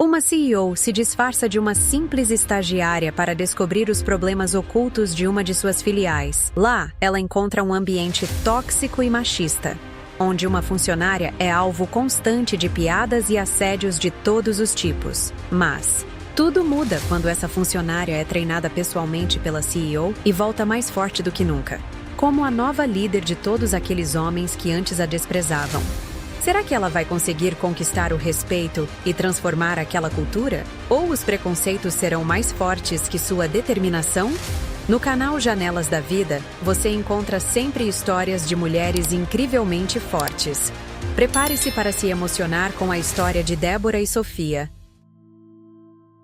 Uma CEO se disfarça de uma simples estagiária para descobrir os problemas ocultos de uma de suas filiais. Lá, ela encontra um ambiente tóxico e machista, onde uma funcionária é alvo constante de piadas e assédios de todos os tipos. Mas tudo muda quando essa funcionária é treinada pessoalmente pela CEO e volta mais forte do que nunca, como a nova líder de todos aqueles homens que antes a desprezavam. Será que ela vai conseguir conquistar o respeito e transformar aquela cultura? Ou os preconceitos serão mais fortes que sua determinação? No canal Janelas da Vida, você encontra sempre histórias de mulheres incrivelmente fortes. Prepare-se para se emocionar com a história de Débora e Sofia.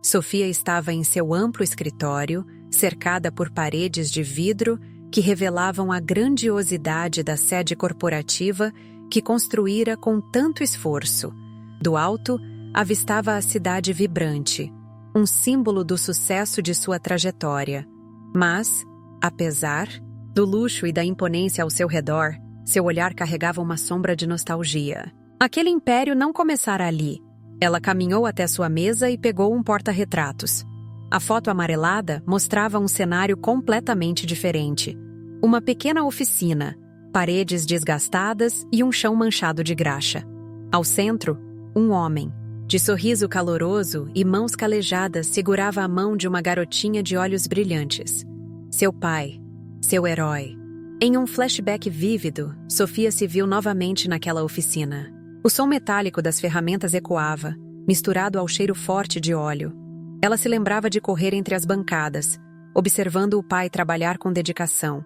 Sofia estava em seu amplo escritório, cercada por paredes de vidro que revelavam a grandiosidade da sede corporativa que construíra com tanto esforço. Do alto, avistava a cidade vibrante, um símbolo do sucesso de sua trajetória. Mas, apesar do luxo e da imponência ao seu redor, seu olhar carregava uma sombra de nostalgia. Aquele império não começara ali. Ela caminhou até sua mesa e pegou um porta-retratos. A foto amarelada mostrava um cenário completamente diferente. Uma pequena oficina, paredes desgastadas e um chão manchado de graxa. Ao centro, um homem, de sorriso caloroso e mãos calejadas, segurava a mão de uma garotinha de olhos brilhantes. Seu pai, seu herói. Em um flashback vívido, Sofia se viu novamente naquela oficina. O som metálico das ferramentas ecoava, misturado ao cheiro forte de óleo. Ela se lembrava de correr entre as bancadas, observando o pai trabalhar com dedicação.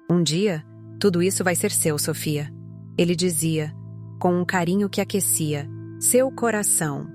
Um dia, tudo isso vai ser seu, Sofia. Ele dizia, com um carinho que aquecia seu coração.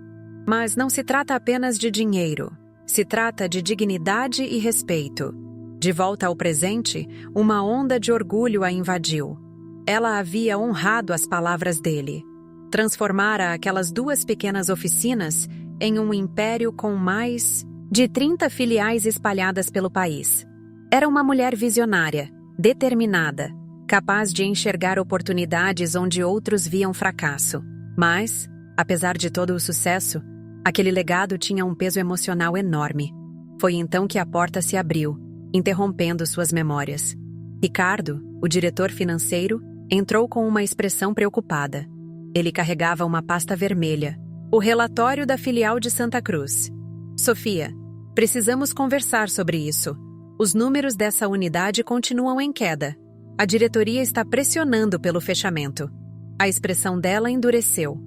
Mas não se trata apenas de dinheiro. Se trata de dignidade e respeito. De volta ao presente, uma onda de orgulho a invadiu. Ela havia honrado as palavras dele. Transformara aquelas duas pequenas oficinas em um império com mais de 30 filiais espalhadas pelo país. Era uma mulher visionária, determinada, capaz de enxergar oportunidades onde outros viam fracasso. Mas, apesar de todo o sucesso, aquele legado tinha um peso emocional enorme. Foi então que a porta se abriu, interrompendo suas memórias. Ricardo, o diretor financeiro, entrou com uma expressão preocupada. Ele carregava uma pasta vermelha, o relatório da filial de Santa Cruz. Sofia, precisamos conversar sobre isso. Os números dessa unidade continuam em queda. A diretoria está pressionando pelo fechamento. A expressão dela endureceu.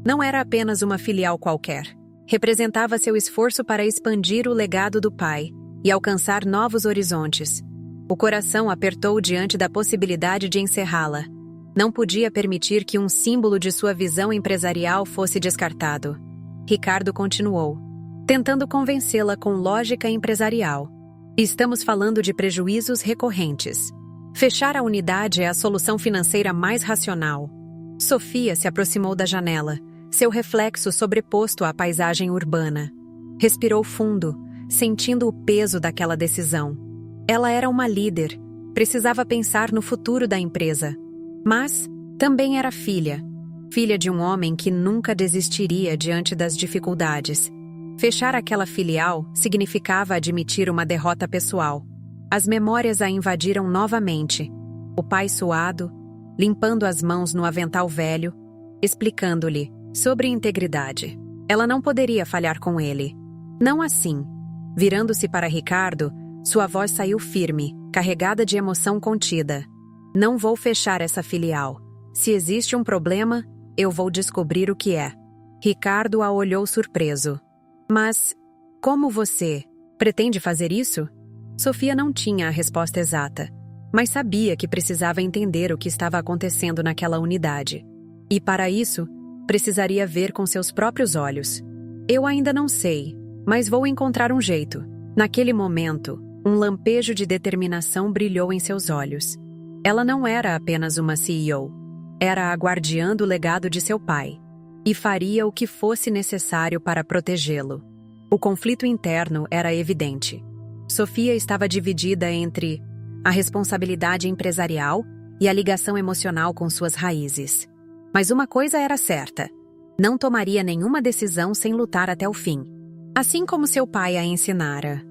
Não era apenas uma filial qualquer. Representava seu esforço para expandir o legado do pai e alcançar novos horizontes. O coração apertou diante da possibilidade de encerrá-la. Não podia permitir que um símbolo de sua visão empresarial fosse descartado. Ricardo continuou, tentando convencê-la com lógica empresarial. Estamos falando de prejuízos recorrentes. Fechar a unidade é a solução financeira mais racional. Sofia se aproximou da janela, seu reflexo sobreposto à paisagem urbana. Respirou fundo, sentindo o peso daquela decisão. Ela era uma líder, precisava pensar no futuro da empresa. Mas também era filha de um homem que nunca desistiria diante das dificuldades. Fechar aquela filial significava admitir uma derrota pessoal. As memórias a invadiram novamente. O pai suado, limpando as mãos no avental velho, explicando-lhe sobre integridade. Ela não poderia falhar com ele. Não assim. Virando-se para Ricardo, sua voz saiu firme, carregada de emoção contida. Não vou fechar essa filial. Se existe um problema, eu vou descobrir o que é. Ricardo a olhou surpreso. Mas, como você pretende fazer isso? Sofia não tinha a resposta exata, mas sabia que precisava entender o que estava acontecendo naquela unidade. E para isso, precisaria ver com seus próprios olhos. Eu ainda não sei, mas vou encontrar um jeito. Naquele momento, um lampejo de determinação brilhou em seus olhos. Ela não era apenas uma CEO. Era a guardiã do legado de seu pai. E faria o que fosse necessário para protegê-lo. O conflito interno era evidente. Sofia estava dividida entre a responsabilidade empresarial e a ligação emocional com suas raízes. Mas uma coisa era certa: Não tomaria nenhuma decisão sem lutar até o fim. Assim como seu pai a ensinara.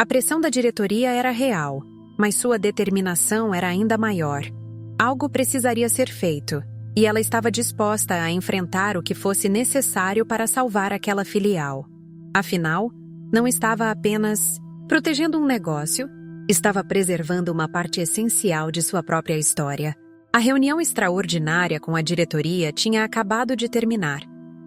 A pressão da diretoria era real, mas sua determinação era ainda maior. Algo precisaria ser feito, e ela estava disposta a enfrentar o que fosse necessário para salvar aquela filial. Afinal, não estava apenas protegendo um negócio, estava preservando uma parte essencial de sua própria história. A reunião extraordinária com a diretoria tinha acabado de terminar,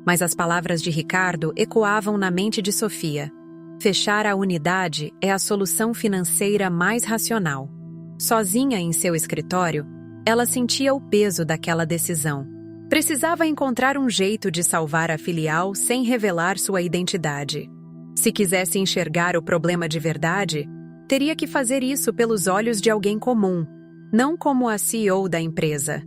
mas as palavras de Ricardo ecoavam na mente de Sofia. Fechar a unidade é a solução financeira mais racional. Sozinha em seu escritório, ela sentia o peso daquela decisão. Precisava encontrar um jeito de salvar a filial sem revelar sua identidade. Se quisesse enxergar o problema de verdade, teria que fazer isso pelos olhos de alguém comum, não como a CEO da empresa.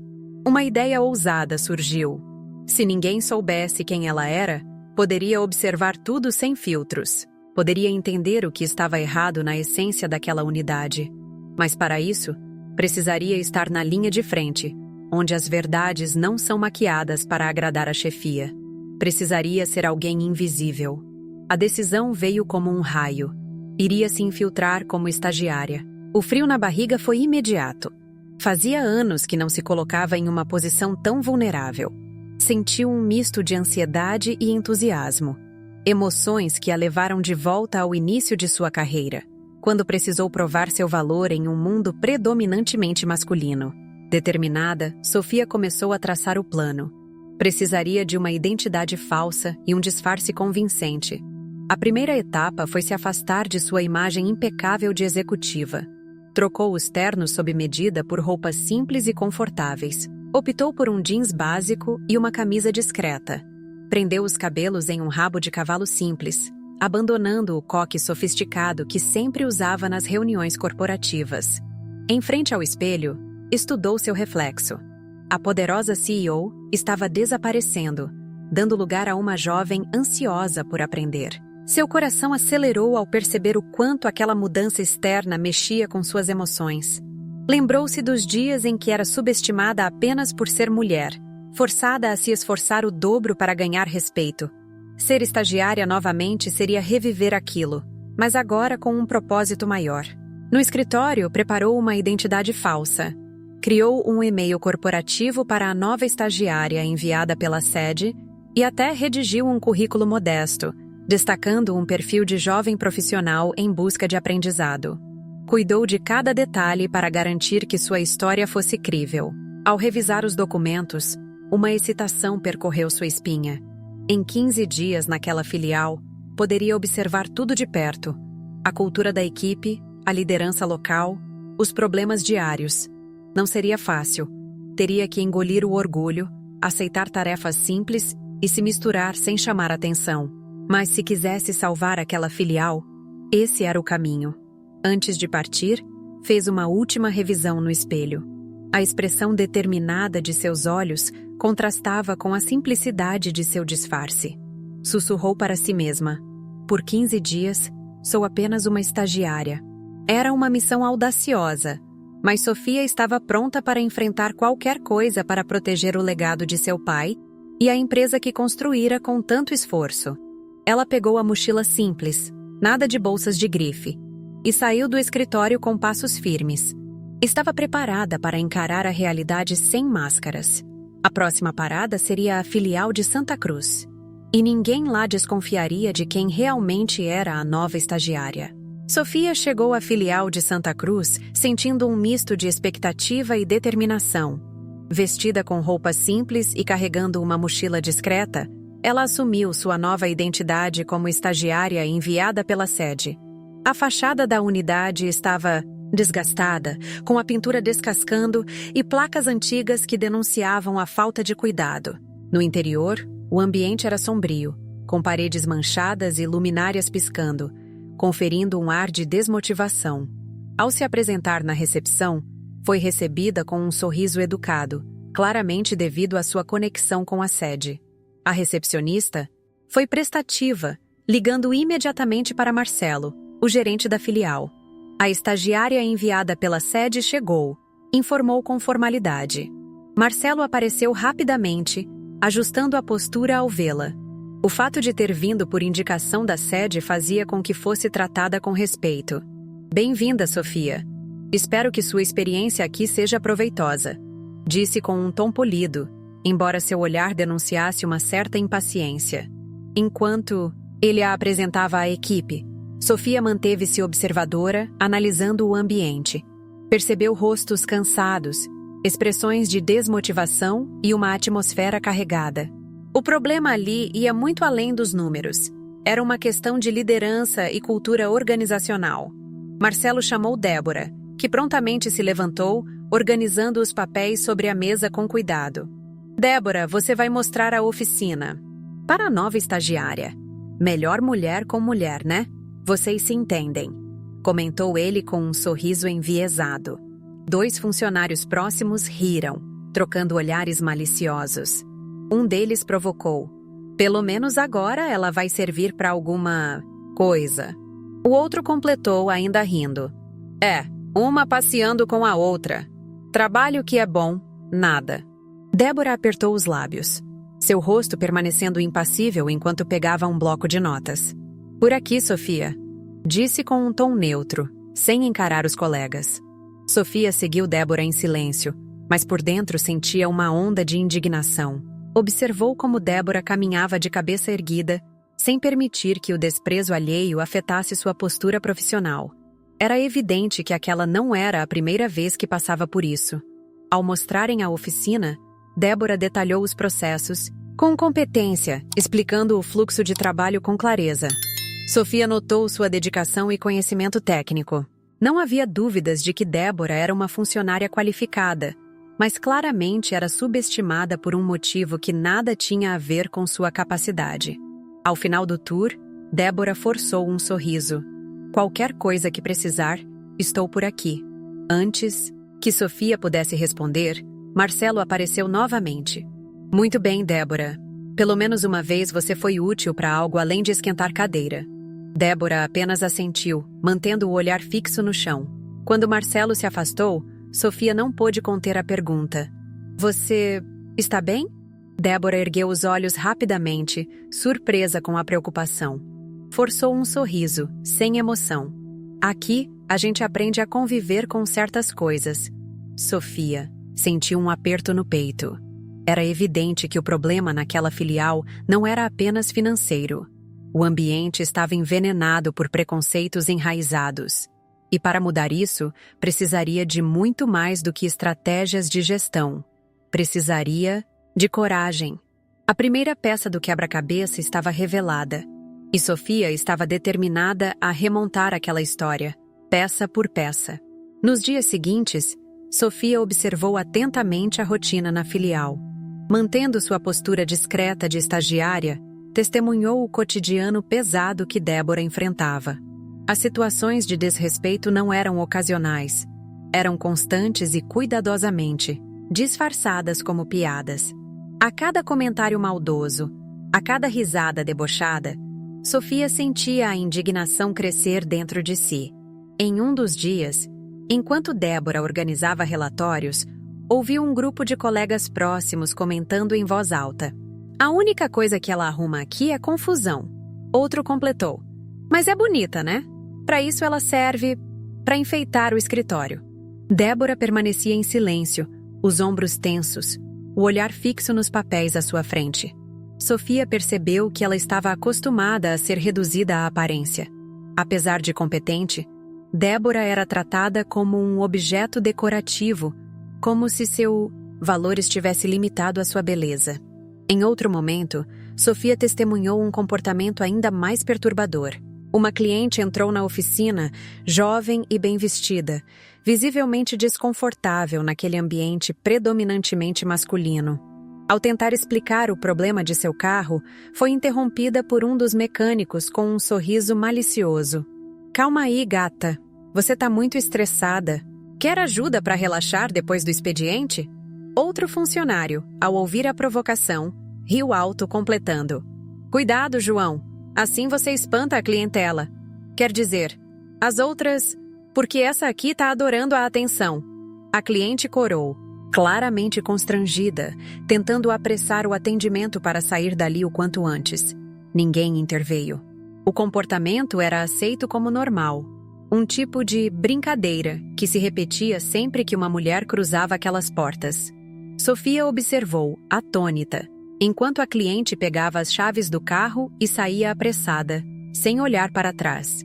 Uma ideia ousada surgiu. Se ninguém soubesse quem ela era, poderia observar tudo sem filtros. Poderia entender o que estava errado na essência daquela unidade. Mas para isso, precisaria estar na linha de frente, onde as verdades não são maquiadas para agradar a chefia. Precisaria ser alguém invisível. A decisão veio como um raio. Iria se infiltrar como estagiária. O frio na barriga foi imediato. Fazia anos que não se colocava em uma posição tão vulnerável. Sentiu um misto de ansiedade e entusiasmo. Emoções que a levaram de volta ao início de sua carreira, quando precisou provar seu valor em um mundo predominantemente masculino. Determinada, Sofia começou a traçar o plano. Precisaria de uma identidade falsa e um disfarce convincente. A primeira etapa foi se afastar de sua imagem impecável de executiva. Trocou os ternos sob medida por roupas simples e confortáveis. Optou por um jeans básico e uma camisa discreta. Prendeu os cabelos em um rabo de cavalo simples, abandonando o coque sofisticado que sempre usava nas reuniões corporativas. Em frente ao espelho, estudou seu reflexo. A poderosa CEO estava desaparecendo, dando lugar a uma jovem ansiosa por aprender. Seu coração acelerou ao perceber o quanto aquela mudança externa mexia com suas emoções. Lembrou-se dos dias em que era subestimada apenas por ser mulher, forçada a se esforçar o dobro para ganhar respeito. Ser estagiária novamente seria reviver aquilo, mas agora com um propósito maior. No escritório, preparou uma identidade falsa. Criou um e-mail corporativo para a nova estagiária enviada pela sede e até redigiu um currículo modesto, destacando um perfil de jovem profissional em busca de aprendizado. Cuidou de cada detalhe para garantir que sua história fosse crível. Ao revisar os documentos, uma excitação percorreu sua espinha. Em 15 dias naquela filial, poderia observar tudo de perto. A cultura da equipe, a liderança local, os problemas diários. Não seria fácil. Teria que engolir o orgulho, aceitar tarefas simples e se misturar sem chamar atenção. Mas se quisesse salvar aquela filial, esse era o caminho. Antes de partir, fez uma última revisão no espelho. A expressão determinada de seus olhos contrastava com a simplicidade de seu disfarce. Sussurrou para si mesma: por 15 dias, sou apenas uma estagiária. Era uma missão audaciosa, mas Sofia estava pronta para enfrentar qualquer coisa para proteger o legado de seu pai e a empresa que construíra com tanto esforço. Ela pegou a mochila simples, nada de bolsas de grife, e saiu do escritório com passos firmes. Estava preparada para encarar a realidade sem máscaras. A próxima parada seria a filial de Santa Cruz. E ninguém lá desconfiaria de quem realmente era a nova estagiária. Sofia chegou à filial de Santa Cruz sentindo um misto de expectativa e determinação. Vestida com roupas simples e carregando uma mochila discreta, ela assumiu sua nova identidade como estagiária enviada pela sede. A fachada da unidade estava desgastada, com a pintura descascando e placas antigas que denunciavam a falta de cuidado. No interior, o ambiente era sombrio, com paredes manchadas e luminárias piscando, conferindo um ar de desmotivação. Ao se apresentar na recepção, foi recebida com um sorriso educado, claramente devido à sua conexão com a sede. A recepcionista foi prestativa, ligando imediatamente para Marcelo, o gerente da filial. A estagiária enviada pela sede chegou, informou com formalidade. Marcelo apareceu rapidamente ajustando a postura ao vê-la. O fato de ter vindo por indicação da sede fazia com que fosse tratada com respeito. Bem-vinda, Sofia. Espero que sua experiência aqui seja proveitosa, disse com um tom polido, embora seu olhar denunciasse uma certa impaciência. Enquanto ele a apresentava à equipe, Sofia manteve-se observadora, analisando o ambiente. Percebeu rostos cansados, expressões de desmotivação e uma atmosfera carregada. O problema ali ia muito além dos números. Era uma questão de liderança e cultura organizacional. Marcelo chamou Débora, que prontamente se levantou, organizando os papéis sobre a mesa com cuidado. Débora, você vai mostrar a oficina. Para a nova estagiária. Melhor mulher com mulher, né? Vocês se entendem, comentou ele com um sorriso enviesado. 2 funcionários próximos riram, trocando olhares maliciosos. Um deles provocou. Pelo menos agora ela vai servir para alguma coisa. O outro completou, ainda rindo. Uma passeando com a outra. Trabalho que é bom, nada. Débora apertou os lábios, seu rosto permanecendo impassível enquanto pegava um bloco de notas. Por aqui, Sofia, disse com um tom neutro, sem encarar os colegas. Sofia seguiu Débora em silêncio, mas por dentro sentia uma onda de indignação. Observou como Débora caminhava de cabeça erguida, sem permitir que o desprezo alheio afetasse sua postura profissional. Era evidente que aquela não era a primeira vez que passava por isso. Ao mostrarem a oficina, Débora detalhou os processos, com competência, explicando o fluxo de trabalho com clareza. Sofia notou sua dedicação e conhecimento técnico. Não havia dúvidas de que Débora era uma funcionária qualificada, mas claramente era subestimada por um motivo que nada tinha a ver com sua capacidade. Ao final do tour, Débora forçou um sorriso. Qualquer coisa que precisar, estou por aqui. Antes que Sofia pudesse responder, Marcelo apareceu novamente. Muito bem, Débora. Pelo menos uma vez você foi útil para algo além de esquentar cadeira. Débora apenas assentiu, mantendo o olhar fixo no chão. Quando Marcelo se afastou, Sofia não pôde conter a pergunta. Você está bem? Débora ergueu os olhos rapidamente, surpresa com a preocupação. Forçou um sorriso, sem emoção. Aqui, a gente aprende a conviver com certas coisas. Sofia sentiu um aperto no peito. Era evidente que o problema naquela filial não era apenas financeiro. O ambiente estava envenenado por preconceitos enraizados. E para mudar isso, precisaria de muito mais do que estratégias de gestão. Precisaria de coragem. A primeira peça do quebra-cabeça estava revelada. E Sofia estava determinada a remontar aquela história, peça por peça. Nos dias seguintes, Sofia observou atentamente a rotina na filial. Mantendo sua postura discreta de estagiária, testemunhou o cotidiano pesado que Débora enfrentava. As situações de desrespeito não eram ocasionais. Eram constantes e cuidadosamente, disfarçadas como piadas. A cada comentário maldoso, a cada risada debochada, Sofia sentia a indignação crescer dentro de si. Em um dos dias, enquanto Débora organizava relatórios, ouviu um grupo de colegas próximos comentando em voz alta. A única coisa que ela arruma aqui é confusão. Outro completou. Mas é bonita, né? Para isso ela serve para enfeitar o escritório. Débora permanecia em silêncio, os ombros tensos, o olhar fixo nos papéis à sua frente. Sofia percebeu que ela estava acostumada a ser reduzida à aparência. Apesar de competente, Débora era tratada como um objeto decorativo, como se seu valor estivesse limitado à sua beleza. Em outro momento, Sofia testemunhou um comportamento ainda mais perturbador. Uma cliente entrou na oficina, jovem e bem vestida, visivelmente desconfortável naquele ambiente predominantemente masculino. Ao tentar explicar o problema de seu carro, foi interrompida por um dos mecânicos com um sorriso malicioso. Calma aí, gata. Você tá muito estressada. Quer ajuda para relaxar depois do expediente? Outro funcionário, ao ouvir a provocação, riu alto completando. Cuidado, João. Assim você espanta a clientela. Quer dizer, as outras, porque essa aqui tá adorando a atenção. A cliente corou. claramente constrangida, tentando apressar o atendimento para sair dali o quanto antes. Ninguém interveio. O comportamento era aceito como normal, um tipo de brincadeira que se repetia sempre que uma mulher cruzava aquelas portas. Sofia observou, atônita, enquanto a cliente pegava as chaves do carro e saía apressada, sem olhar para trás.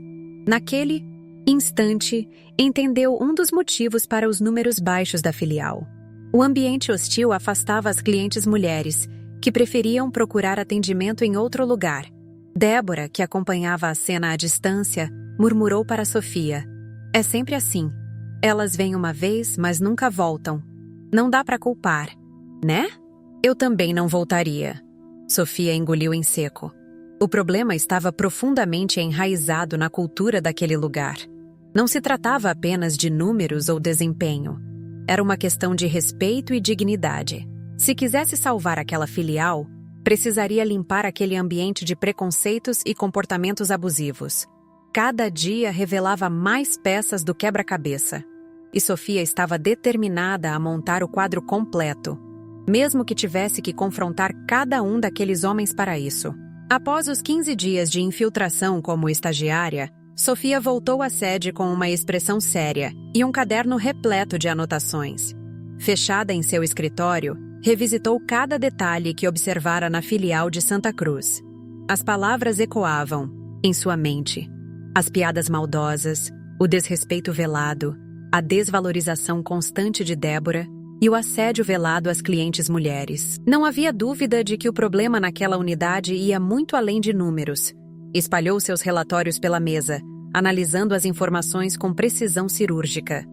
Naquele instante, entendeu um dos motivos para os números baixos da filial. O ambiente hostil afastava as clientes mulheres, que preferiam procurar atendimento em outro lugar. Débora, que acompanhava a cena à distância, murmurou para Sofia: "É sempre assim. Elas vêm uma vez, mas nunca voltam. Não dá para culpar, né?" "Eu também não voltaria." Sofia engoliu em seco. O problema estava profundamente enraizado na cultura daquele lugar. Não se tratava apenas de números ou desempenho. Era uma questão de respeito e dignidade. Se quisesse salvar aquela filial, precisaria limpar aquele ambiente de preconceitos e comportamentos abusivos. Cada dia revelava mais peças do quebra-cabeça. E Sofia estava determinada a montar o quadro completo, mesmo que tivesse que confrontar cada um daqueles homens para isso. Após os 15 dias de infiltração como estagiária, Sofia voltou à sede com uma expressão séria e um caderno repleto de anotações. Fechada em seu escritório, revisitou cada detalhe que observara na filial de Santa Cruz. As palavras ecoavam em sua mente. As piadas maldosas, o desrespeito velado, a desvalorização constante de Débora e o assédio velado às clientes mulheres. Não havia dúvida de que o problema naquela unidade ia muito além de números. Espalhou seus relatórios pela mesa, analisando as informações com precisão cirúrgica.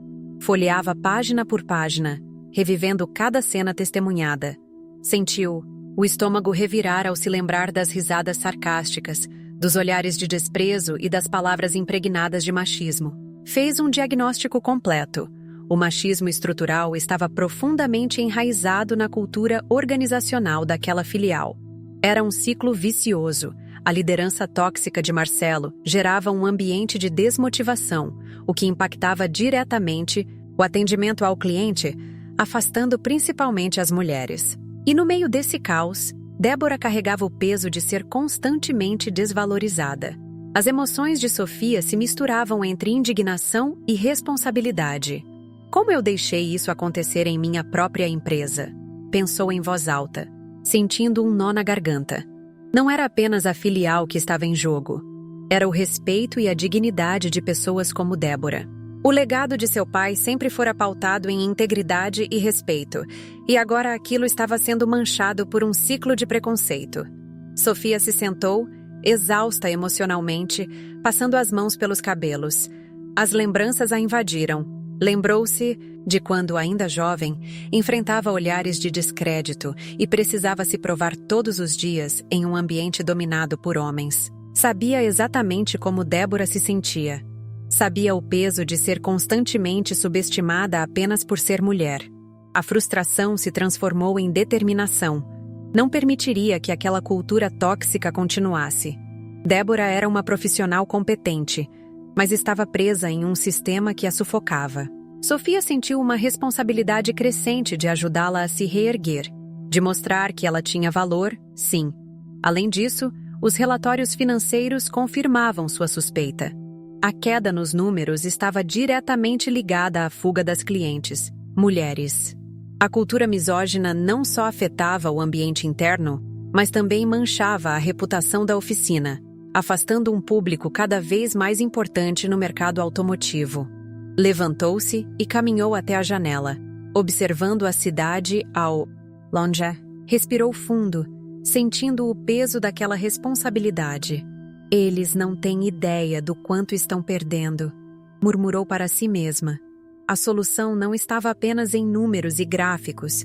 Folheava página por página, revivendo cada cena testemunhada. Sentiu o estômago revirar ao se lembrar das risadas sarcásticas, dos olhares de desprezo e das palavras impregnadas de machismo. Fez um diagnóstico completo. O machismo estrutural estava profundamente enraizado na cultura organizacional daquela filial. Era um ciclo vicioso. A liderança tóxica de Marcelo gerava um ambiente de desmotivação, o que impactava diretamente o atendimento ao cliente, afastando principalmente as mulheres. E no meio desse caos, Débora carregava o peso de ser constantemente desvalorizada. As emoções de Sofia se misturavam entre indignação e responsabilidade. Como eu deixei isso acontecer em minha própria empresa? Pensou em voz alta, sentindo um nó na garganta. Não era apenas a filial que estava em jogo. Era o respeito e a dignidade de pessoas como Débora. O legado de seu pai sempre fora pautado em integridade e respeito, e agora aquilo estava sendo manchado por um ciclo de preconceito. Sofia se sentou, exausta emocionalmente, passando as mãos pelos cabelos. As lembranças a invadiram. Lembrou-se de quando, ainda jovem, enfrentava olhares de descrédito e precisava se provar todos os dias em um ambiente dominado por homens. Sabia exatamente como Débora se sentia. Sabia o peso de ser constantemente subestimada apenas por ser mulher. A frustração se transformou em determinação. Não permitiria que aquela cultura tóxica continuasse. Débora era uma profissional competente, mas estava presa em um sistema que a sufocava. Sofia sentiu uma responsabilidade crescente de ajudá-la a se reerguer, de mostrar que ela tinha valor, sim. Além disso, os relatórios financeiros confirmavam sua suspeita. A queda nos números estava diretamente ligada à fuga das clientes, mulheres. A cultura misógina não só afetava o ambiente interno, mas também manchava a reputação da oficina, afastando um público cada vez mais importante no mercado automotivo. Levantou-se e caminhou até a janela, observando a cidade ao longe. Respirou fundo, sentindo o peso daquela responsabilidade. Eles não têm ideia do quanto estão perdendo, murmurou para si mesma. A solução não estava apenas em números e gráficos,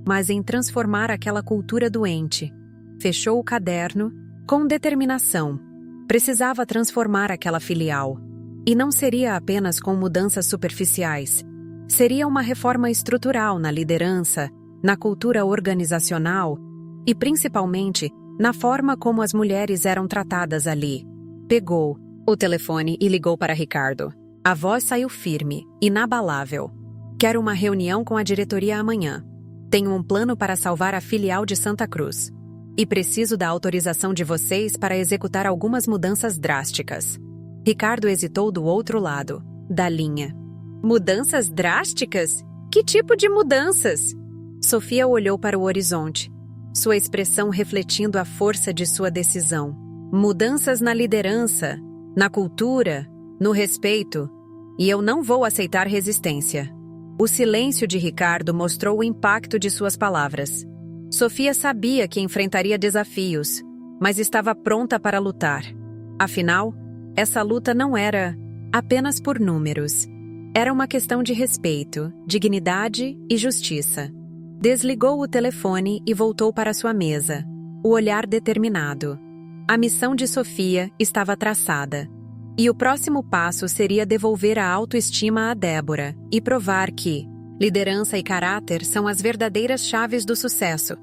mas em transformar aquela cultura doente. Fechou o caderno com determinação. Precisava transformar aquela filial. E não seria apenas com mudanças superficiais. Seria uma reforma estrutural na liderança, na cultura organizacional e, principalmente, na forma como as mulheres eram tratadas ali. Pegou o telefone e ligou para Ricardo. A voz saiu firme, inabalável. Quero uma reunião com a diretoria amanhã. Tenho um plano para salvar a filial de Santa Cruz. E preciso da autorização de vocês para executar algumas mudanças drásticas. Ricardo hesitou do outro lado da linha. Mudanças drásticas? Que tipo de mudanças? Sofia olhou para o horizonte, sua expressão refletindo a força de sua decisão. Mudanças na liderança, na cultura, no respeito. E eu não vou aceitar resistência. O silêncio de Ricardo mostrou o impacto de suas palavras. Sofia sabia que enfrentaria desafios, mas estava pronta para lutar. Afinal, essa luta não era apenas por números. Era uma questão de respeito, dignidade e justiça. Desligou o telefone e voltou para sua mesa, o olhar determinado. A missão de Sofia estava traçada. E o próximo passo seria devolver a autoestima a Débora e provar que liderança e caráter são as verdadeiras chaves do sucesso.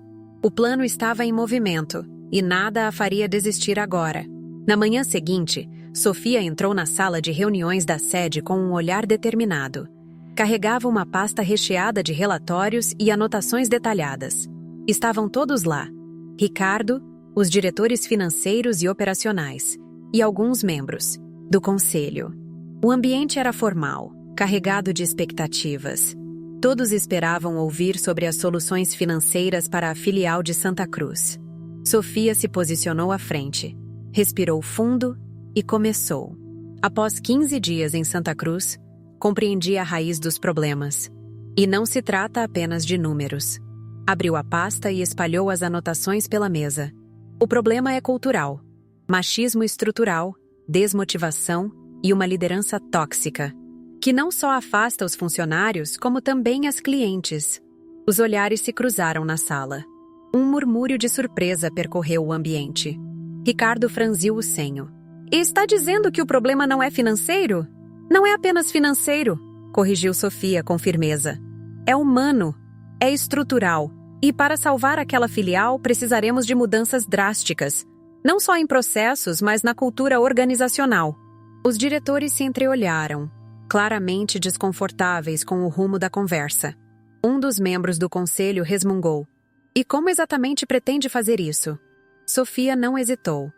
O plano estava em movimento e nada a faria desistir agora. Na manhã seguinte, Sofia entrou na sala de reuniões da sede com um olhar determinado. Carregava uma pasta recheada de relatórios e anotações detalhadas. Estavam todos lá: Ricardo, os diretores financeiros e operacionais, e alguns membros do conselho. O ambiente era formal, carregado de expectativas. Todos esperavam ouvir sobre as soluções financeiras para a filial de Santa Cruz. Sofia se posicionou à frente, respirou fundo e começou. Após 15 dias em Santa Cruz, compreendi a raiz dos problemas. E não se trata apenas de números. Abriu a pasta e espalhou as anotações pela mesa. O problema é cultural: machismo estrutural, desmotivação e uma liderança tóxica, que não só afasta os funcionários, como também as clientes. Os olhares se cruzaram na sala. Um murmúrio de surpresa percorreu o ambiente. Ricardo franziu o senho. E está dizendo que o problema não é financeiro? Não é apenas financeiro, corrigiu Sofia com firmeza. É humano, é estrutural. E para salvar aquela filial, precisaremos de mudanças drásticas. Não só em processos, mas na cultura organizacional. Os diretores se entreolharam, claramente desconfortáveis com o rumo da conversa. Um dos membros do conselho resmungou. E como exatamente pretende fazer isso? Sofia não hesitou.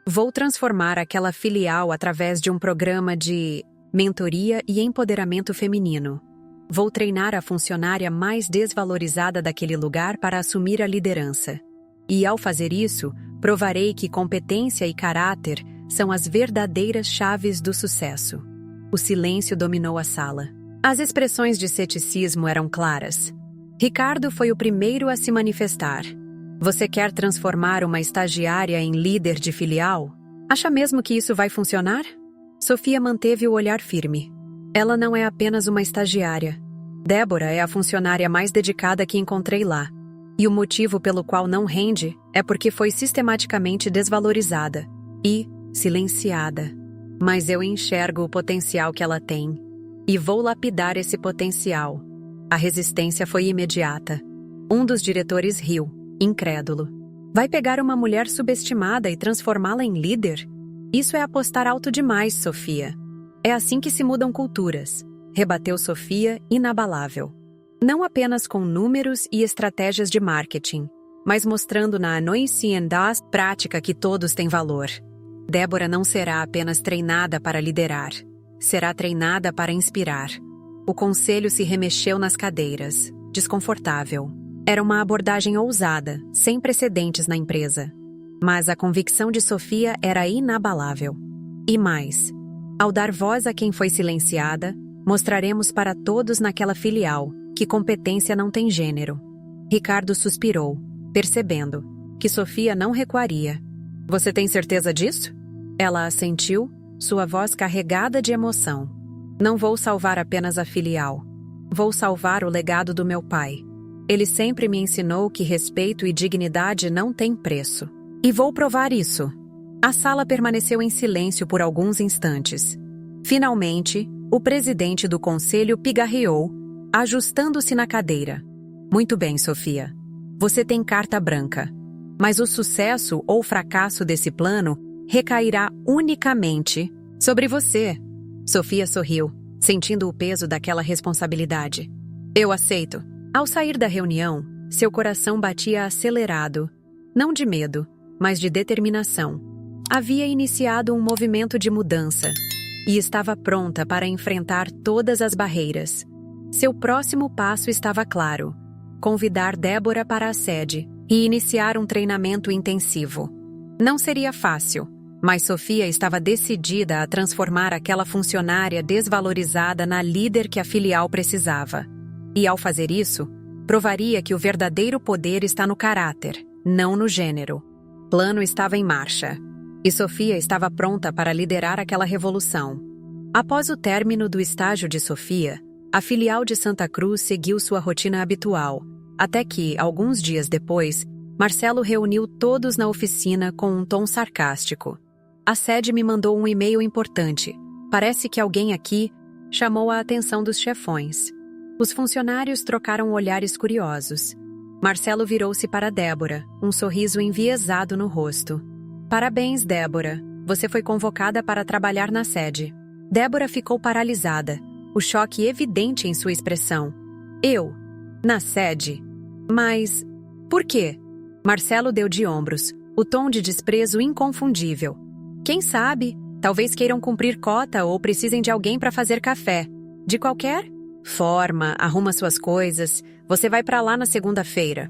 Vou transformar aquela filial através de um programa de mentoria e empoderamento feminino. Vou treinar a funcionária mais desvalorizada daquele lugar para assumir a liderança. E ao fazer isso, provarei que competência e caráter são as verdadeiras chaves do sucesso. O silêncio dominou a sala. As expressões de ceticismo eram claras. Ricardo foi o primeiro a se manifestar. Você quer transformar uma estagiária em líder de filial? Acha mesmo que isso vai funcionar? Sofia manteve o olhar firme. Ela não é apenas uma estagiária. Débora é a funcionária mais dedicada que encontrei lá. E o motivo pelo qual não rende é porque foi sistematicamente desvalorizada e silenciada. Mas eu enxergo o potencial que ela tem. E vou lapidar esse potencial. A resistência foi imediata. Um dos diretores riu, incrédulo. Vai pegar uma mulher subestimada e transformá-la em líder? Isso é apostar alto demais, Sofia. É assim que se mudam culturas, rebateu Sofia, inabalável. Não apenas com números e estratégias de marketing, mas mostrando na Anoinci and Das prática que todos têm valor. Débora não será apenas treinada para liderar, será treinada para inspirar. O conselho se remexeu nas cadeiras, desconfortável. Era uma abordagem ousada, sem precedentes na empresa. Mas a convicção de Sofia era inabalável. E mais, ao dar voz a quem foi silenciada, mostraremos para todos naquela filial que competência não tem gênero. Ricardo suspirou, percebendo que Sofia não recuaria. Você tem certeza disso? Ela assentiu, sua voz carregada de emoção. Não vou salvar apenas a filial. Vou salvar o legado do meu pai. Ele sempre me ensinou que respeito e dignidade não têm preço. E vou provar isso. A sala permaneceu em silêncio por alguns instantes. Finalmente, o presidente do conselho pigarreou, ajustando-se na cadeira. Muito bem, Sofia. Você tem carta branca. Mas o sucesso ou fracasso desse plano recairá unicamente sobre você. Sofia sorriu, sentindo o peso daquela responsabilidade. Eu aceito. Ao sair da reunião, seu coração batia acelerado, não de medo, mas de determinação. Havia iniciado um movimento de mudança e estava pronta para enfrentar todas as barreiras. Seu próximo passo estava claro: convidar Débora para a sede e iniciar um treinamento intensivo. Não seria fácil, mas Sofia estava decidida a transformar aquela funcionária desvalorizada na líder que a filial precisava. E ao fazer isso, provaria que o verdadeiro poder está no caráter, não no gênero. O plano estava em marcha, e Sofia estava pronta para liderar aquela revolução. Após o término do estágio de Sofia, a filial de Santa Cruz seguiu sua rotina habitual, até que, alguns dias depois, Marcelo reuniu todos na oficina com um tom sarcástico. A sede me mandou um e-mail importante. Parece que alguém aqui chamou a atenção dos chefões. Os funcionários trocaram olhares curiosos. Marcelo virou-se para Débora, um sorriso enviesado no rosto. Parabéns, Débora. Você foi convocada para trabalhar na sede. Débora ficou paralisada, o choque evidente em sua expressão. Eu? Na sede? Mas... por quê? Marcelo deu de ombros, o tom de desprezo inconfundível. Quem sabe? Talvez queiram cumprir cota ou precisem de alguém para fazer café. De qualquer forma, arruma suas coisas. Você vai para lá na segunda-feira.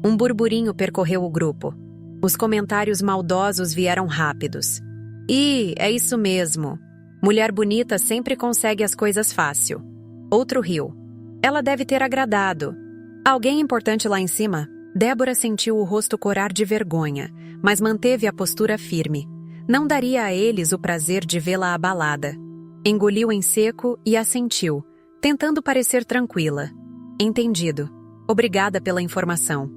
Um burburinho percorreu o grupo. Os comentários maldosos vieram rápidos. É isso mesmo. Mulher bonita sempre consegue as coisas fácil. Outro riu. Ela deve ter agradado. Alguém importante lá em cima? Débora sentiu o rosto corar de vergonha, mas manteve a postura firme. Não daria a eles o prazer de vê-la abalada. Engoliu em seco e assentiu, tentando parecer tranquila. Entendido. Obrigada pela informação.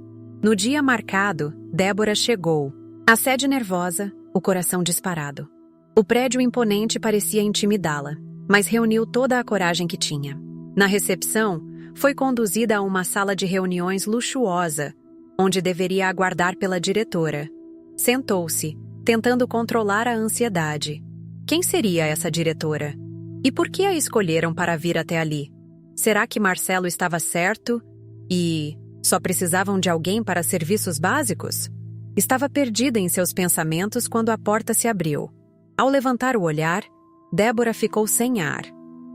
No dia marcado, Débora chegou. A sede nervosa, o coração disparado. O prédio imponente parecia intimidá-la, mas reuniu toda a coragem que tinha. Na recepção, foi conduzida a uma sala de reuniões luxuosa, onde deveria aguardar pela diretora. Sentou-se, tentando controlar a ansiedade. Quem seria essa diretora? E por que a escolheram para vir até ali? Será que Marcelo estava certo e só precisavam de alguém para serviços básicos? Estava perdida em seus pensamentos quando a porta se abriu. Ao levantar o olhar, Débora ficou sem ar.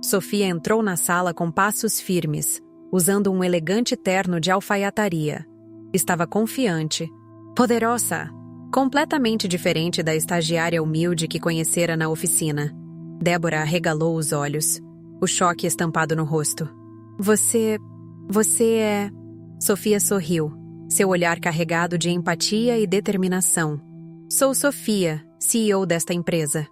Sofia entrou na sala com passos firmes, usando um elegante terno de alfaiataria. Estava confiante, poderosa, completamente diferente da estagiária humilde que conhecera na oficina. Débora arregalou os olhos, o choque estampado no rosto. Você é... Sofia sorriu, seu olhar carregado de empatia e determinação. Sou Sofia, CEO desta empresa.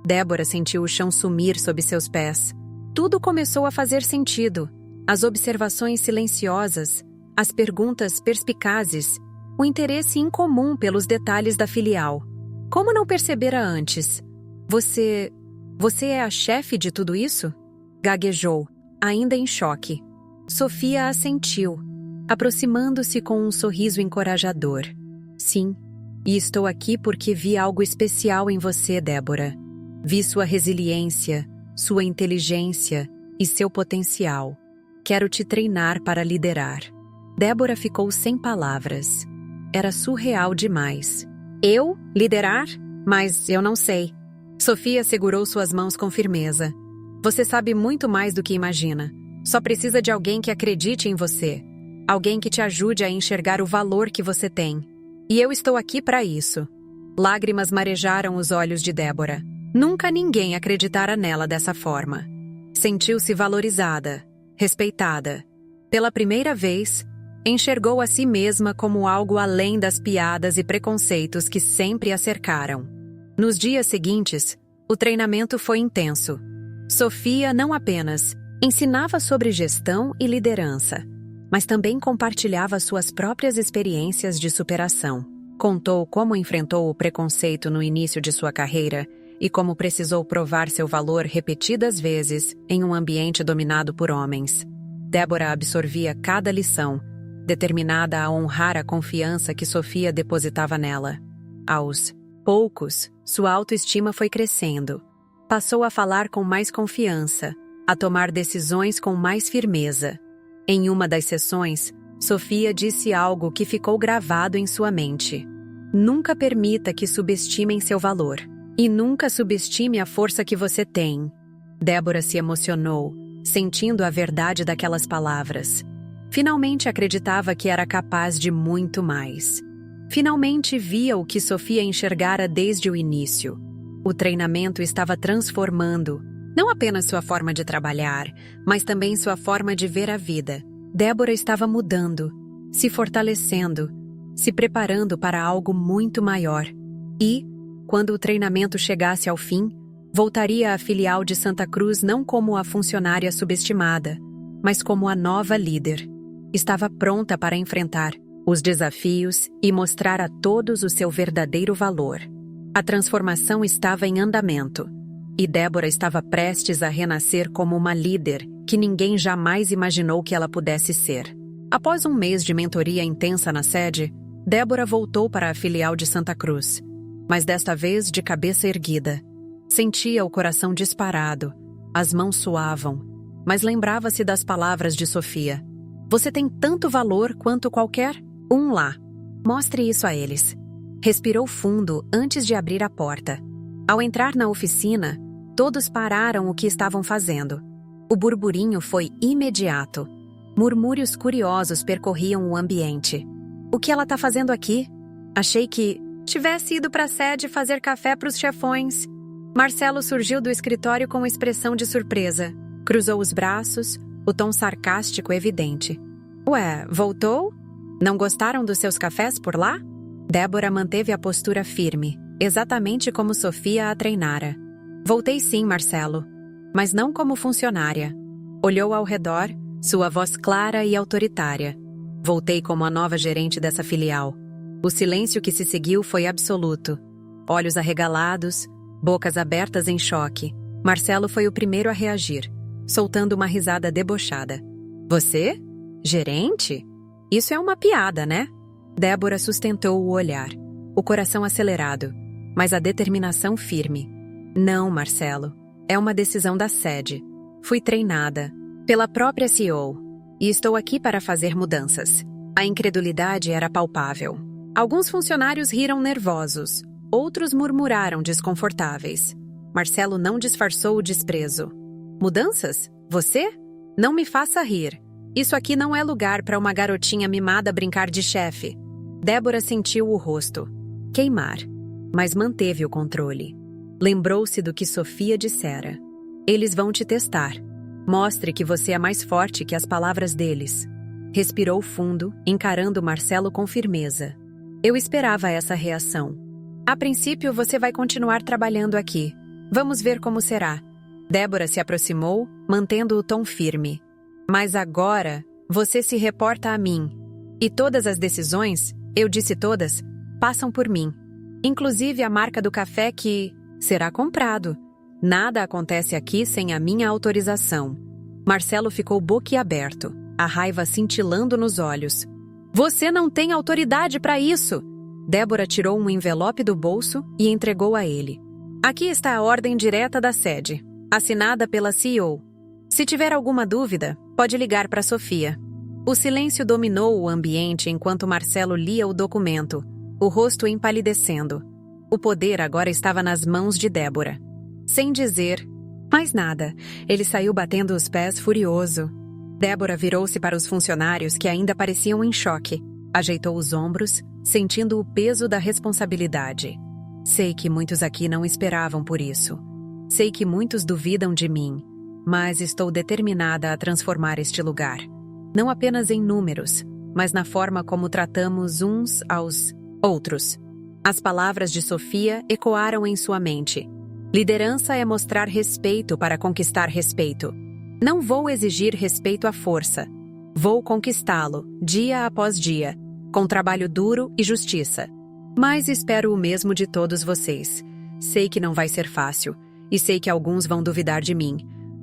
Débora sentiu o chão sumir sob seus pés. Tudo começou a fazer sentido. As observações silenciosas, as perguntas perspicazes, o interesse incomum pelos detalhes da filial. Como não percebera antes? Você é a chefe de tudo isso? Gaguejou, ainda em choque. Sofia assentiu, aproximando-se com um sorriso encorajador. Sim, e estou aqui porque vi algo especial em você, Débora. Vi sua resiliência, sua inteligência e seu potencial. Quero te treinar para liderar. Débora ficou sem palavras. Era surreal demais. Eu? Liderar? Mas eu não sei. Sofia segurou suas mãos com firmeza. Você sabe muito mais do que imagina. Só precisa de alguém que acredite em você. Alguém que te ajude a enxergar o valor que você tem. E eu estou aqui para isso. Lágrimas marejaram os olhos de Débora. Nunca ninguém acreditara nela dessa forma. Sentiu-se valorizada, respeitada. Pela primeira vez, enxergou a si mesma como algo além das piadas e preconceitos que sempre a cercaram. Nos dias seguintes, o treinamento foi intenso. Sofia não apenas ensinava sobre gestão e liderança, mas também compartilhava suas próprias experiências de superação. Contou como enfrentou o preconceito no início de sua carreira e como precisou provar seu valor repetidas vezes em um ambiente dominado por homens. Débora absorvia cada lição, determinada a honrar a confiança que Sofia depositava nela. Aos poucos, sua autoestima foi crescendo. Passou a falar com mais confiança, a tomar decisões com mais firmeza. Em uma das sessões, Sofia disse algo que ficou gravado em sua mente. Nunca permita que subestimem seu valor. E nunca subestime a força que você tem. Débora se emocionou, sentindo a verdade daquelas palavras. Finalmente acreditava que era capaz de muito mais. Finalmente via o que Sofia enxergara desde o início. O treinamento estava transformando, não apenas sua forma de trabalhar, mas também sua forma de ver a vida. Débora estava mudando, se fortalecendo, se preparando para algo muito maior. E, quando o treinamento chegasse ao fim, voltaria à filial de Santa Cruz não como a funcionária subestimada, mas como a nova líder. Estava pronta para enfrentar os desafios e mostrar a todos o seu verdadeiro valor. A transformação estava em andamento, e Débora estava prestes a renascer como uma líder que ninguém jamais imaginou que ela pudesse ser. Após um mês de mentoria intensa na sede, Débora voltou para a filial de Santa Cruz, mas desta vez de cabeça erguida. Sentia o coração disparado, as mãos suavam, mas lembrava-se das palavras de Sofia. Você tem tanto valor quanto qualquer um lá. Mostre isso a eles. Respirou fundo antes de abrir a porta. Ao entrar na oficina, todos pararam o que estavam fazendo. O burburinho foi imediato. Murmúrios curiosos percorriam o ambiente. O que ela está fazendo aqui? Achei que tivesse ido para a sede fazer café para os chefões. Marcelo surgiu do escritório com expressão de surpresa. Cruzou os braços, o tom sarcástico evidente. Ué, voltou? Não gostaram dos seus cafés por lá? Débora manteve a postura firme, exatamente como Sofia a treinara. Voltei sim, Marcelo, mas não como funcionária. Olhou ao redor, sua voz clara e autoritária. Voltei como a nova gerente dessa filial. O silêncio que se seguiu foi absoluto. Olhos arregalados, bocas abertas em choque. Marcelo foi o primeiro a reagir, soltando uma risada debochada. Você? Gerente? Isso é uma piada, né? Débora sustentou o olhar, o coração acelerado, mas a determinação firme. Não, Marcelo. É uma decisão da sede. Fui treinada pela própria CEO e estou aqui para fazer mudanças. A incredulidade era palpável. Alguns funcionários riram nervosos, outros murmuraram desconfortáveis. Marcelo não disfarçou o desprezo. Mudanças? Você? Não me faça rir. Isso aqui não é lugar para uma garotinha mimada brincar de chefe. Débora sentiu o rosto queimar, mas manteve o controle. Lembrou-se do que Sofia dissera. Eles vão te testar. Mostre que você é mais forte que as palavras deles. Respirou fundo, encarando Marcelo com firmeza. Eu esperava essa reação. A princípio, você vai continuar trabalhando aqui. Vamos ver como será. Débora se aproximou, mantendo o tom firme. Mas agora, você se reporta a mim. E todas as decisões, eu disse todas, passam por mim. Inclusive a marca do café que será comprado. Nada acontece aqui sem a minha autorização. Marcelo ficou boquiaberto, a raiva cintilando nos olhos. Você não tem autoridade para isso! Débora tirou um envelope do bolso e entregou a ele. Aqui está a ordem direta da sede, assinada pela CEO. Se tiver alguma dúvida, pode ligar para Sofia. O silêncio dominou o ambiente enquanto Marcelo lia o documento, o rosto empalidecendo. O poder agora estava nas mãos de Débora. Sem dizer mais nada, ele saiu batendo os pés furioso. Débora virou-se para os funcionários que ainda pareciam em choque. Ajeitou os ombros, sentindo o peso da responsabilidade. Sei que muitos aqui não esperavam por isso. Sei que muitos duvidam de mim, mas estou determinada a transformar este lugar. Não apenas em números, mas na forma como tratamos uns aos outros. As palavras de Sofia ecoaram em sua mente. Liderança é mostrar respeito para conquistar respeito. Não vou exigir respeito à força. Vou conquistá-lo, dia após dia, com trabalho duro e justiça. Mas espero o mesmo de todos vocês. Sei que não vai ser fácil, e sei que alguns vão duvidar de mim,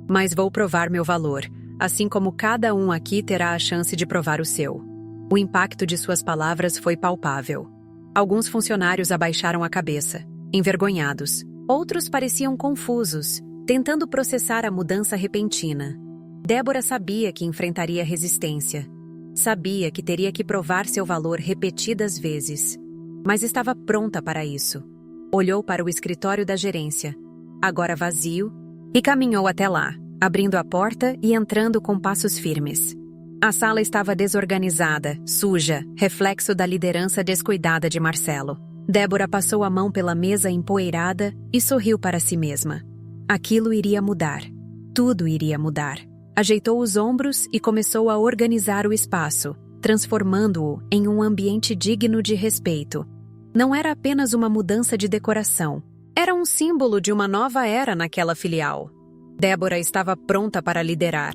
mas vou provar meu valor, assim como cada um aqui terá a chance de provar o seu. O impacto de suas palavras foi palpável. Alguns funcionários abaixaram a cabeça, envergonhados. Outros pareciam confusos, tentando processar a mudança repentina. Débora sabia que enfrentaria resistência. Sabia que teria que provar seu valor repetidas vezes. Mas estava pronta para isso. Olhou para o escritório da gerência, agora vazio, e caminhou até lá, abrindo a porta e entrando com passos firmes. A sala estava desorganizada, suja, reflexo da liderança descuidada de Marcelo. Débora passou a mão pela mesa empoeirada e sorriu para si mesma. Aquilo iria mudar. Tudo iria mudar. Ajeitou os ombros e começou a organizar o espaço, transformando-o em um ambiente digno de respeito. Não era apenas uma mudança de decoração. Era um símbolo de uma nova era naquela filial. Débora estava pronta para liderar.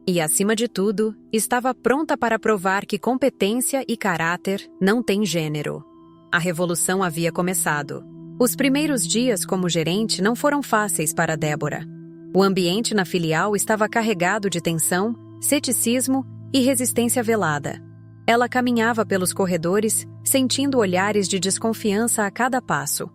E, acima de tudo, estava pronta para provar que competência e caráter não têm gênero. A revolução havia começado. Os primeiros dias como gerente não foram fáceis para Débora. O ambiente na filial estava carregado de tensão, ceticismo e resistência velada. Ela caminhava pelos corredores, sentindo olhares de desconfiança a cada passo.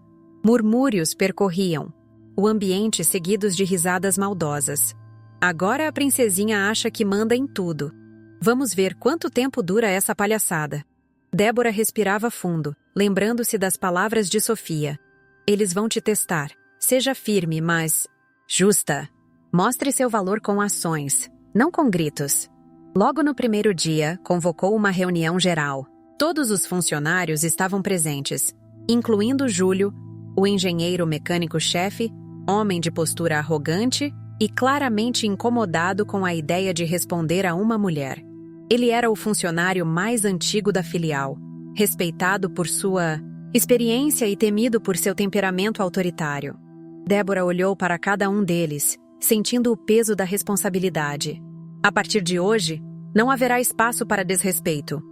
Murmúrios percorriam o ambiente, seguidos de risadas maldosas. Agora a princesinha acha que manda em tudo. Vamos ver quanto tempo dura essa palhaçada. Débora respirava fundo, lembrando-se das palavras de Sofia. Eles vão te testar. Seja firme, mas justa. Mostre seu valor com ações, não com gritos. Logo no primeiro dia, convocou uma reunião geral. Todos os funcionários estavam presentes, incluindo Júlio, o engenheiro mecânico-chefe, homem de postura arrogante e claramente incomodado com a ideia de responder a uma mulher. Ele era o funcionário mais antigo da filial, respeitado por sua experiência e temido por seu temperamento autoritário. Débora olhou para cada um deles, sentindo o peso da responsabilidade. A partir de hoje, não haverá espaço para desrespeito.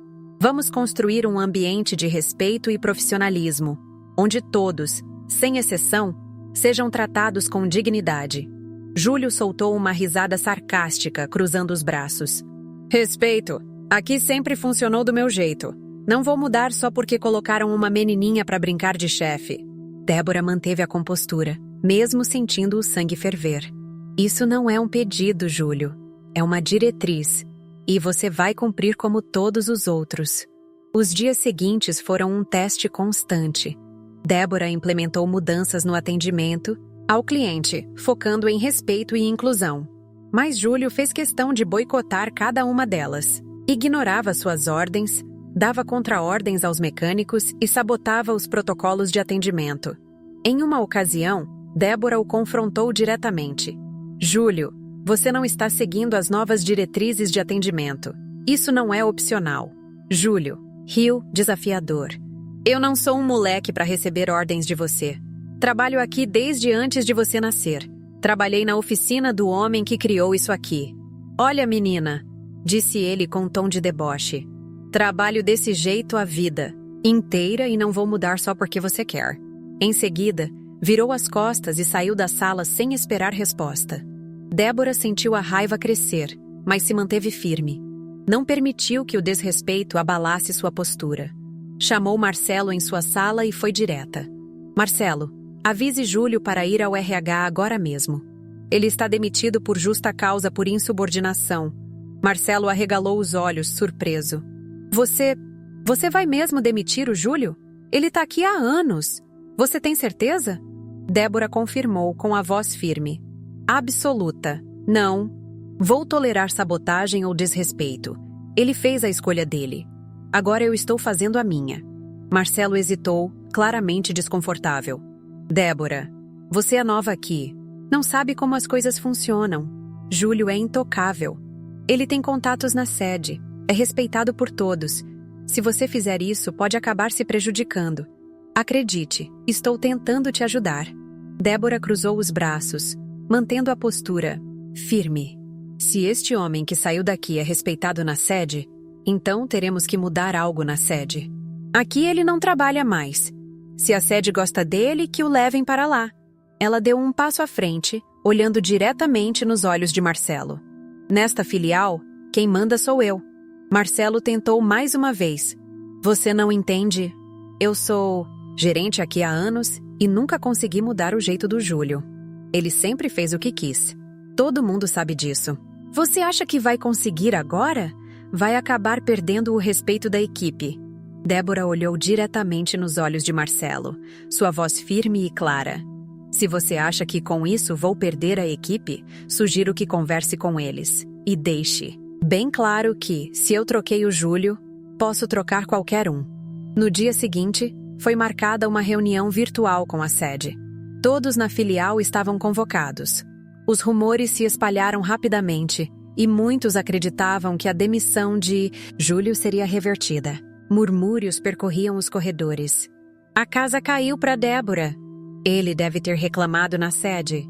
Vamos construir um ambiente de respeito e profissionalismo, onde todos, sem exceção, sejam tratados com dignidade. Júlio soltou uma risada sarcástica, cruzando os braços. Respeito. Aqui sempre funcionou do meu jeito. Não vou mudar só porque colocaram uma menininha para brincar de chefe. Débora manteve a compostura, mesmo sentindo o sangue ferver. Isso não é um pedido, Júlio. É uma diretriz. E você vai cumprir como todos os outros. Os dias seguintes foram um teste constante. Débora implementou mudanças no atendimento ao cliente, focando em respeito e inclusão. Mas Júlio fez questão de boicotar cada uma delas. Ignorava suas ordens, dava contra-ordens aos mecânicos e sabotava os protocolos de atendimento. Em uma ocasião, Débora o confrontou diretamente. Júlio, você não está seguindo as novas diretrizes de atendimento. Isso não é opcional. Júlio riu, desafiador. Eu não sou um moleque para receber ordens de você. Trabalho aqui desde antes de você nascer. Trabalhei na oficina do homem que criou isso aqui. Olha, menina, disse ele com um tom de deboche. Trabalho desse jeito a vida inteira e não vou mudar só porque você quer. Em seguida, virou as costas e saiu da sala sem esperar resposta. Débora sentiu a raiva crescer, mas se manteve firme. Não permitiu que o desrespeito abalasse sua postura. Chamou Marcelo em sua sala e foi direta. Marcelo, avise Júlio para ir ao RH agora mesmo. Ele está demitido por justa causa por insubordinação. Marcelo arregalou os olhos, surpreso. Você vai mesmo demitir o Júlio? Ele está aqui há anos. Você tem certeza? Débora confirmou com a voz firme. Absoluta. Não. Vou tolerar sabotagem ou desrespeito. Ele fez a escolha dele. Agora eu estou fazendo a minha. Marcelo hesitou, claramente desconfortável. Débora, você é nova aqui. Não sabe como as coisas funcionam. Júlio é intocável. Ele tem contatos na sede. É respeitado por todos. Se você fizer isso, pode acabar se prejudicando. Acredite, estou tentando te ajudar. Débora cruzou os braços, mantendo a postura firme. Se este homem que saiu daqui é respeitado na sede, então teremos que mudar algo na sede. Aqui ele não trabalha mais. Se a sede gosta dele, que o levem para lá. Ela deu um passo à frente, olhando diretamente nos olhos de Marcelo. Nesta filial, quem manda sou eu. Marcelo tentou mais uma vez. Você não entende? Eu sou gerente aqui há anos e nunca consegui mudar o jeito do Júlio. Ele sempre fez o que quis. Todo mundo sabe disso. Você acha que vai conseguir agora? Vai acabar perdendo o respeito da equipe. Débora olhou diretamente nos olhos de Marcelo, sua voz firme e clara. Se você acha que com isso vou perder a equipe, sugiro que converse com eles. E deixe bem claro que, se eu troquei o Júlio, posso trocar qualquer um. No dia seguinte, foi marcada uma reunião virtual com a sede. Todos na filial estavam convocados. Os rumores se espalharam rapidamente e muitos acreditavam que a demissão de Júlio seria revertida. Murmúrios percorriam os corredores. A casa caiu para Débora. Ele deve ter reclamado na sede.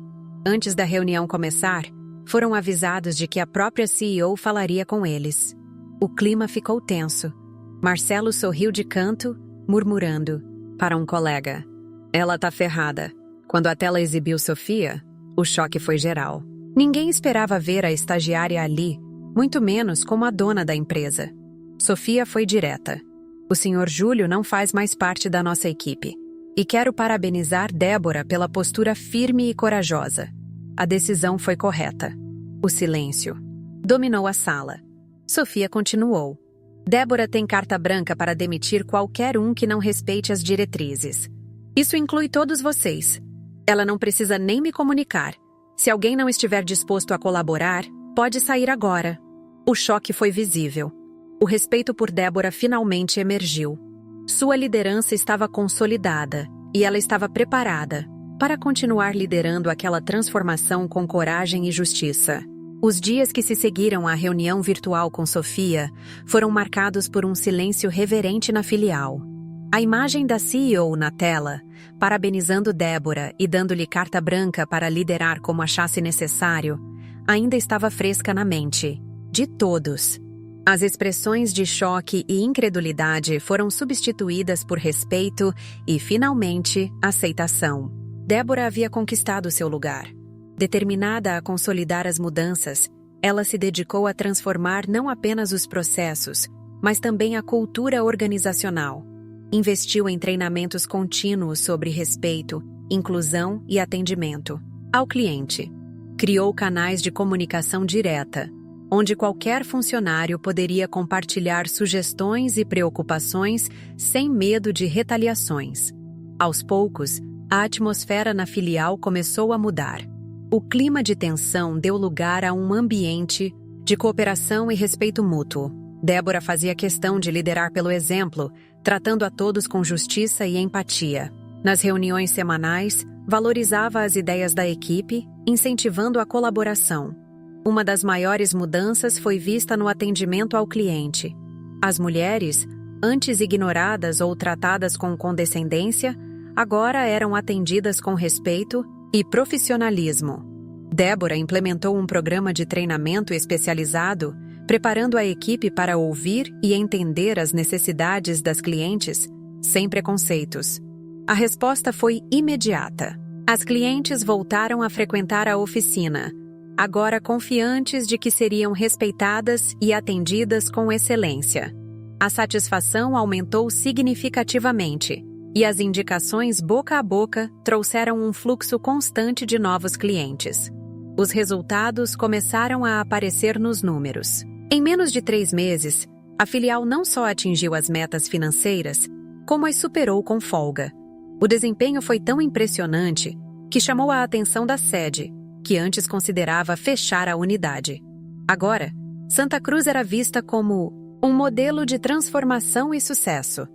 Antes da reunião começar, foram avisados de que a própria CEO falaria com eles. O clima ficou tenso. Marcelo sorriu de canto, murmurando para um colega: "Ela tá ferrada." Quando a tela exibiu Sofia, o choque foi geral. Ninguém esperava ver a estagiária ali, muito menos como a dona da empresa. Sofia foi direta: "O Sr. Júlio não faz mais parte da nossa equipe. E quero parabenizar Débora pela postura firme e corajosa. A decisão foi correta." O silêncio dominou a sala. Sofia continuou: "Débora tem carta branca para demitir qualquer um que não respeite as diretrizes. Isso inclui todos vocês. Ela não precisa nem me comunicar. Se alguém não estiver disposto a colaborar, pode sair agora." O choque foi visível. O respeito por Débora finalmente emergiu. Sua liderança estava consolidada e ela estava preparada para continuar liderando aquela transformação com coragem e justiça. Os dias que se seguiram à reunião virtual com Sofia foram marcados por um silêncio reverente na filial. A imagem da CEO na tela, parabenizando Débora e dando-lhe carta branca para liderar como achasse necessário, ainda estava fresca na mente de todos. As expressões de choque e incredulidade foram substituídas por respeito e, finalmente, aceitação. Débora havia conquistado seu lugar. Determinada a consolidar as mudanças, ela se dedicou a transformar não apenas os processos, mas também a cultura organizacional. Investiu em treinamentos contínuos sobre respeito, inclusão e atendimento ao cliente. Criou canais de comunicação direta, onde qualquer funcionário poderia compartilhar sugestões e preocupações sem medo de retaliações. Aos poucos, a atmosfera na filial começou a mudar. O clima de tensão deu lugar a um ambiente de cooperação e respeito mútuo. Débora fazia questão de liderar pelo exemplo, tratando a todos com justiça e empatia. Nas reuniões semanais, valorizava as ideias da equipe, incentivando a colaboração. Uma das maiores mudanças foi vista no atendimento ao cliente. As mulheres, antes ignoradas ou tratadas com condescendência, agora eram atendidas com respeito e profissionalismo. Débora implementou um programa de treinamento especializado, preparando a equipe para ouvir e entender as necessidades das clientes, sem preconceitos. A resposta foi imediata. As clientes voltaram a frequentar a oficina, agora confiantes de que seriam respeitadas e atendidas com excelência. A satisfação aumentou significativamente, e as indicações boca a boca trouxeram um fluxo constante de novos clientes. Os resultados começaram a aparecer nos números. Em menos de 3 meses, a filial não só atingiu as metas financeiras, como as superou com folga. O desempenho foi tão impressionante que chamou a atenção da sede, que antes considerava fechar a unidade. Agora, Santa Cruz era vista como um modelo de transformação e sucesso.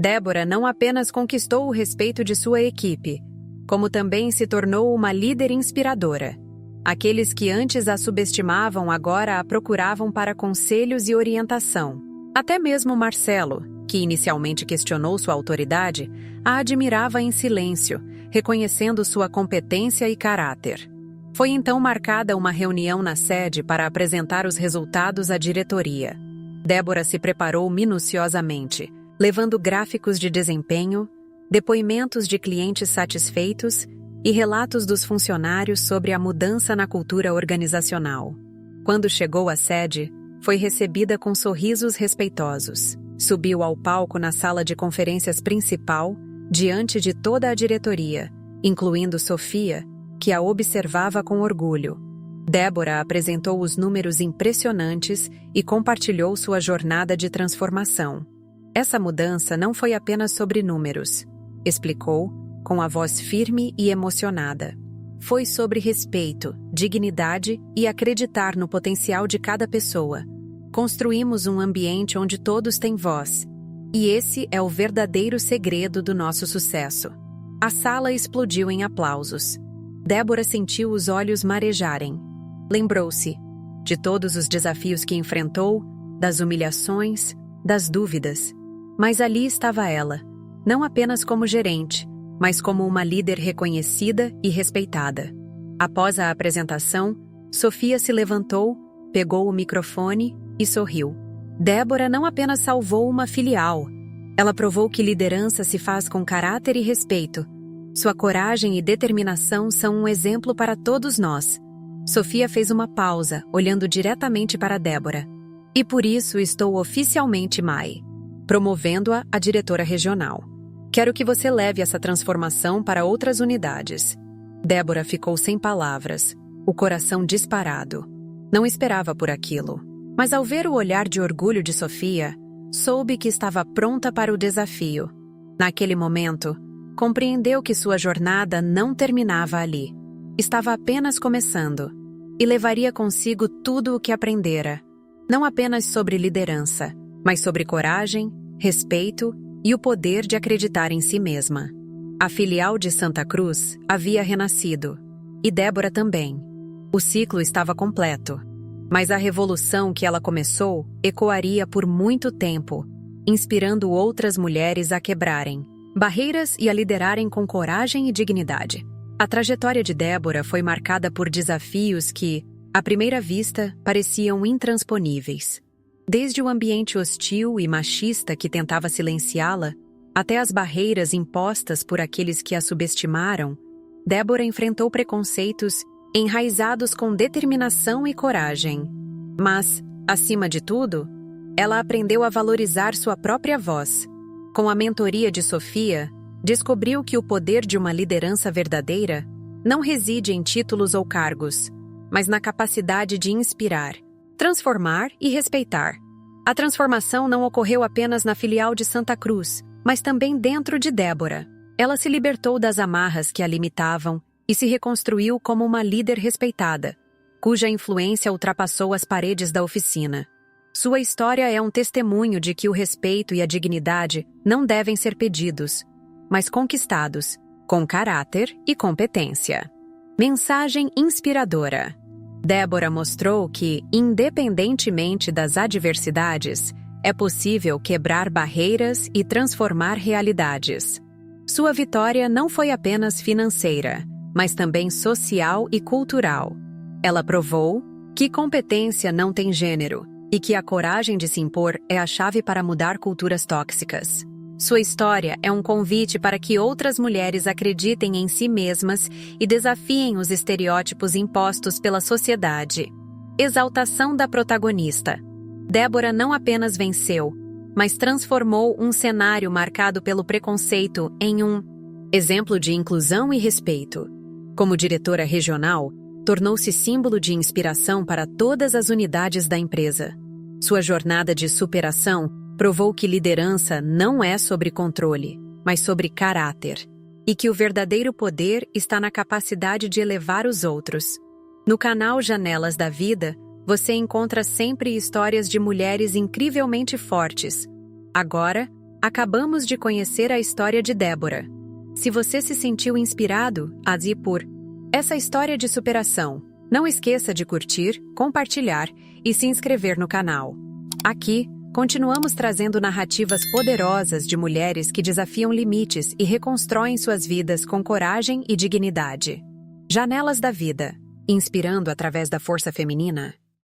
Débora não apenas conquistou o respeito de sua equipe, como também se tornou uma líder inspiradora. Aqueles que antes a subestimavam agora a procuravam para conselhos e orientação. Até mesmo Marcelo, que inicialmente questionou sua autoridade, a admirava em silêncio, reconhecendo sua competência e caráter. Foi então marcada uma reunião na sede para apresentar os resultados à diretoria. Débora se preparou minuciosamente, levando gráficos de desempenho, depoimentos de clientes satisfeitos e relatos dos funcionários sobre a mudança na cultura organizacional. Quando chegou à sede, foi recebida com sorrisos respeitosos. Subiu ao palco na sala de conferências principal, diante de toda a diretoria, incluindo Sofia, que a observava com orgulho. Débora apresentou os números impressionantes e compartilhou sua jornada de transformação. Essa mudança não foi apenas sobre números, explicou, com a voz firme e emocionada. Foi sobre respeito, dignidade e acreditar no potencial de cada pessoa. Construímos um ambiente onde todos têm voz. E esse é o verdadeiro segredo do nosso sucesso. A sala explodiu em aplausos. Débora sentiu os olhos marejarem. Lembrou-se de todos os desafios que enfrentou, das humilhações, das dúvidas. Mas ali estava ela, não apenas como gerente, mas como uma líder reconhecida e respeitada. Após a apresentação, Sofia se levantou, pegou o microfone e sorriu. Débora não apenas salvou uma filial, ela provou que liderança se faz com caráter e respeito. Sua coragem e determinação são um exemplo para todos nós. Sofia fez uma pausa, olhando diretamente para Débora. E por isso estou oficialmente Mai, promovendo-a a diretora regional. Quero que você leve essa transformação para outras unidades. Débora ficou sem palavras, o coração disparado. Não esperava por aquilo. Mas ao ver o olhar de orgulho de Sofia, soube que estava pronta para o desafio. Naquele momento, compreendeu que sua jornada não terminava ali. Estava apenas começando. E levaria consigo tudo o que aprendera. Não apenas sobre liderança, mas sobre coragem, respeito e o poder de acreditar em si mesma. A filial de Santa Cruz havia renascido. E Débora também. O ciclo estava completo. Mas a revolução que ela começou ecoaria por muito tempo, inspirando outras mulheres a quebrarem barreiras e a liderarem com coragem e dignidade. A trajetória de Débora foi marcada por desafios que, à primeira vista, pareciam intransponíveis. Desde o ambiente hostil e machista que tentava silenciá-la, até as barreiras impostas por aqueles que a subestimaram, Débora enfrentou preconceitos enraizados com determinação e coragem. Mas, acima de tudo, ela aprendeu a valorizar sua própria voz. Com a mentoria de Sofia, descobriu que o poder de uma liderança verdadeira não reside em títulos ou cargos, mas na capacidade de inspirar, transformar e respeitar. A transformação não ocorreu apenas na filial de Santa Cruz, mas também dentro de Débora. Ela se libertou das amarras que a limitavam e se reconstruiu como uma líder respeitada, cuja influência ultrapassou as paredes da oficina. Sua história é um testemunho de que o respeito e a dignidade não devem ser pedidos, mas conquistados, com caráter e competência. Mensagem inspiradora. Débora mostrou que, independentemente das adversidades, é possível quebrar barreiras e transformar realidades. Sua vitória não foi apenas financeira, mas também social e cultural. Ela provou que competência não tem gênero e que a coragem de se impor é a chave para mudar culturas tóxicas. Sua história é um convite para que outras mulheres acreditem em si mesmas e desafiem os estereótipos impostos pela sociedade. Exaltação da protagonista. Débora não apenas venceu, mas transformou um cenário marcado pelo preconceito em um exemplo de inclusão e respeito. Como diretora regional, tornou-se símbolo de inspiração para todas as unidades da empresa. Sua jornada de superação provou que liderança não é sobre controle, mas sobre caráter, e que o verdadeiro poder está na capacidade de elevar os outros. No canal Janelas da Vida, você encontra sempre histórias de mulheres incrivelmente fortes. Agora, acabamos de conhecer a história de Débora. Se você se sentiu inspirado a ir por essa história de superação, não esqueça de curtir, compartilhar e se inscrever no canal. Aqui, continuamos trazendo narrativas poderosas de mulheres que desafiam limites e reconstroem suas vidas com coragem e dignidade. Janelas da Vida, inspirando através da força feminina.